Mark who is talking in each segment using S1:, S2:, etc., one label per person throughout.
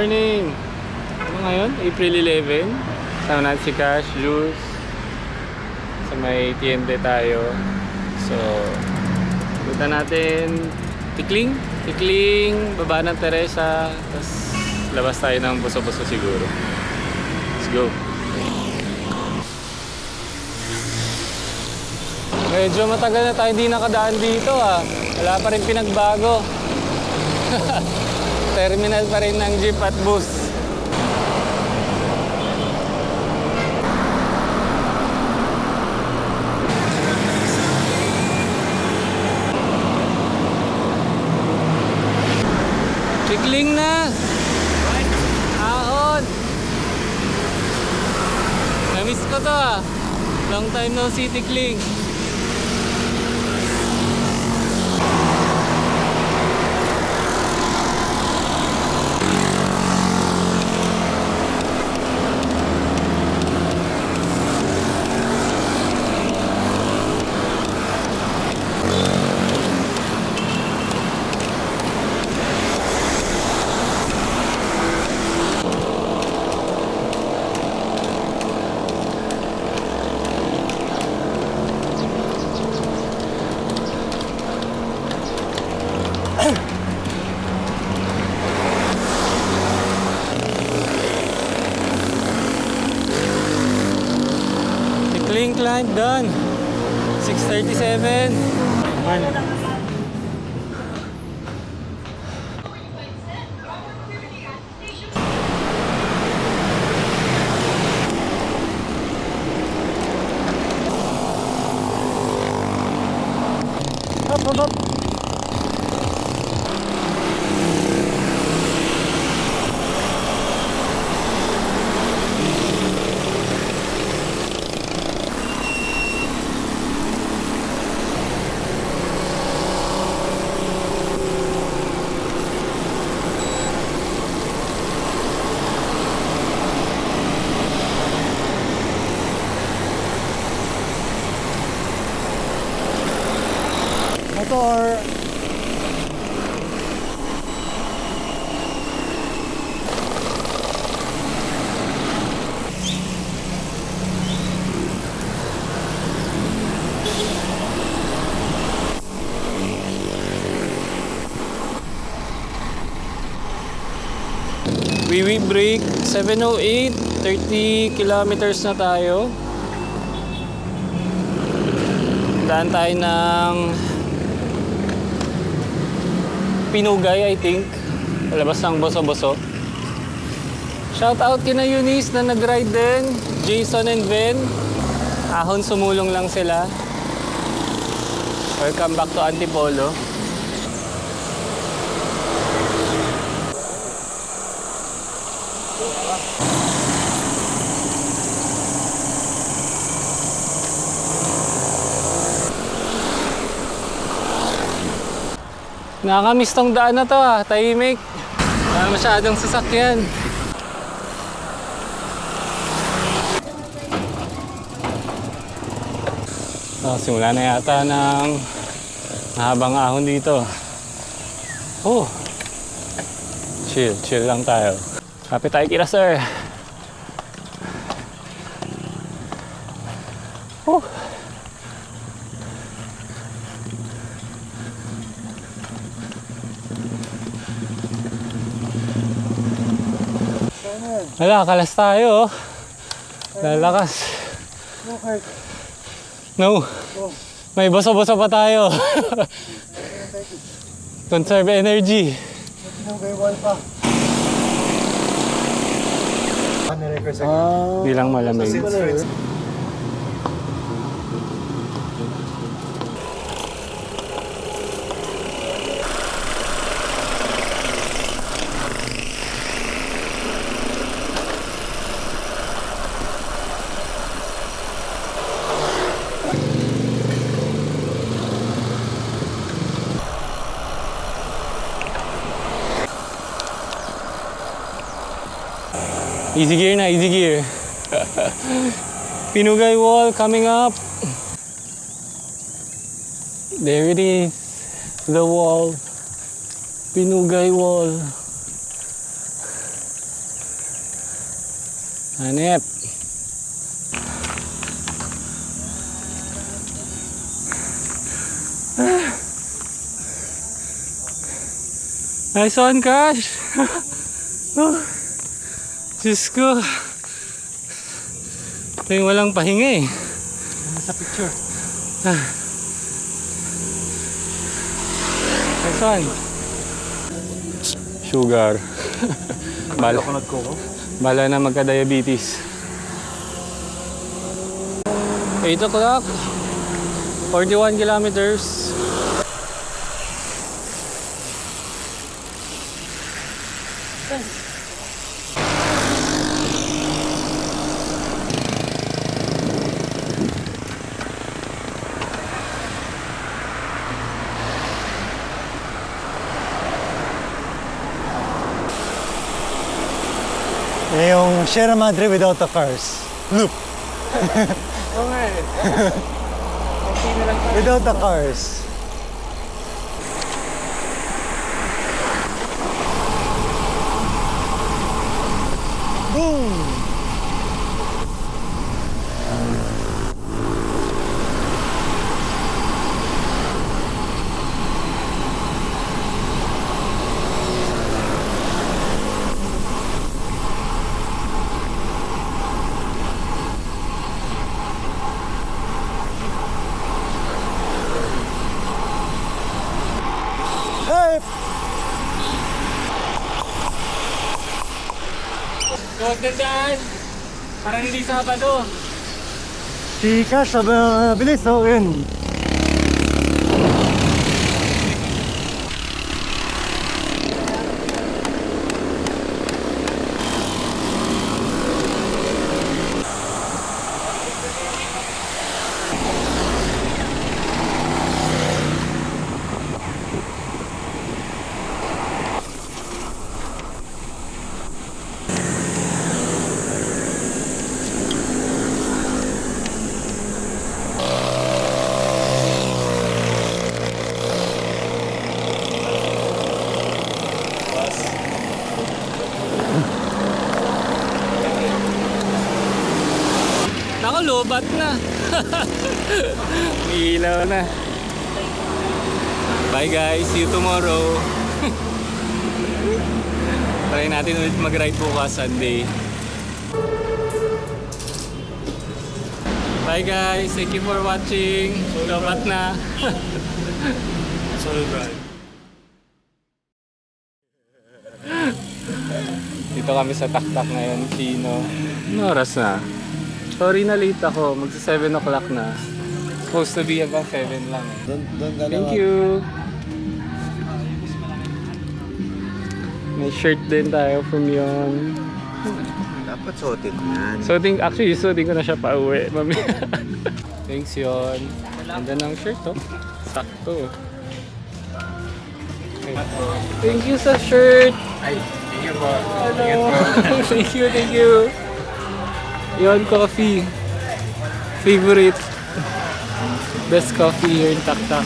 S1: morning! Ano ngayon? April 11. Sama natin si Cash, Jules. Sa may tiende tayo. So, punta natin Tikling, baba ng Teresa. Tapos labas tayo ng Buso-Buso siguro. Let's go! Medyo matagal na tayo hindi nakadaan dito ah. Wala pa rin pinagbago. Terminal pa rin ng jeep at bus. Tikling na! Ahon! Namiss ko to ah. Long time no see, Tikling. Tikling climb done. 6:37. Up. Motor. We break 7:08, 30 kilometers na tayo. Daan tayo ng Pinugay, I think. Labas ng Boso-Boso. Shout out kina Eunice na nag-ride din. Jason and Ben. Ahon sumulong lang sila. Welcome back to Antipolo. Nakakamiss tong daan na to ah, tahimik. Wala masyadong sasakyan. Simula na yata ng mahabang ahon dito. Oh, chill lang tayo. Kapit tayo kila sir. Oh. Wala, kalas tayo oh. Lalakas. No. May boso-boso pa tayo. Conserve energy. Di lang malamig. Easy gear na, easy gear. Pinugay wall coming up. There it is. The wall. Pinugay wall. Hanep. Nice one, Crash! Oh, Diyos ko. Ito yung walang pahinga eh.
S2: Sa picture.
S1: Nice one. Sugar.
S2: Coconut coco.
S1: Bala na magka-diabetes. 8 o'clock. 41 kilometers.
S2: Yung Sierra Madre without the cars. Loop.
S1: Oo nga eh.
S2: Without the cars. Boom! Hey!
S1: Huwag na dyan! Parang hindi Sabado.
S2: Si Cash, bilis, oh, yun.
S1: Naku, lobat na. Ilaw na. Bye guys, see you tomorrow. Try natin ulit mag-ride bukas Sunday. Bye guys, thank you for watching. Lobat na.
S2: Solid ride.
S1: Dito kami sa Taktak ngayon, Chino. Ano oras na? Sorry na late ako, magsa 7 o'clock na. Supposed to be about 7 lang eh. Thank you! May shirt din tayo from yon.
S2: Dapat suotin yan.
S1: Actually, suotin ko na siya pa uwi. Thanks yon. Ganda ng shirt oh. Sakto. Okay. Thank you sa shirt!
S2: Ay, thank you po.
S1: Hello! Thank you! Yon, coffee. Favorite. Best coffee here in Taktak.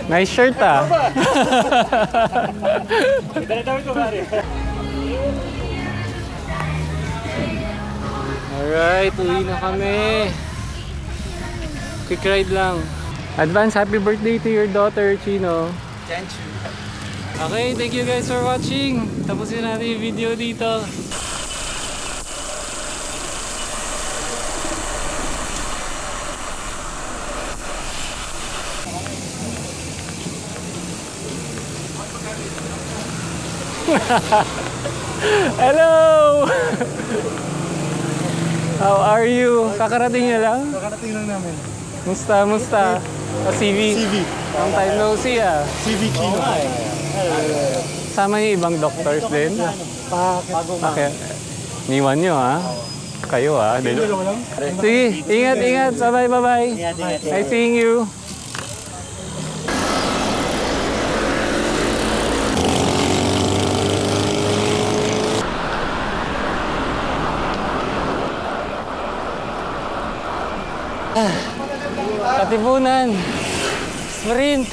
S1: Nice shirt ah. Alright, uwi na kami. Quick ride lang. Advance happy birthday to your daughter, Chino.
S2: Thank you.
S1: Okay, thank you guys for watching. Tapusin natin yung video dito. Hello! How are you? Kakarating niya lang?
S2: Kakarating lang namin.
S1: Musta? CV. Long time no see ah.
S2: CV Kino.
S1: Sama yung ibang doctors din? Okay. Niwan nyo ha? Kayo ha? Sige, ingat. Bye-bye. Nice seeing you. Katipunan. Sprint.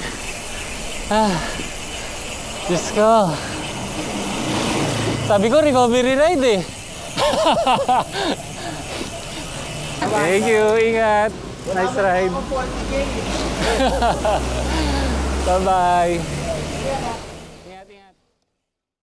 S1: Diyos ko. Sabi ko, recovery ride eh. Thank you, ingat. Nice ride. Bye-bye.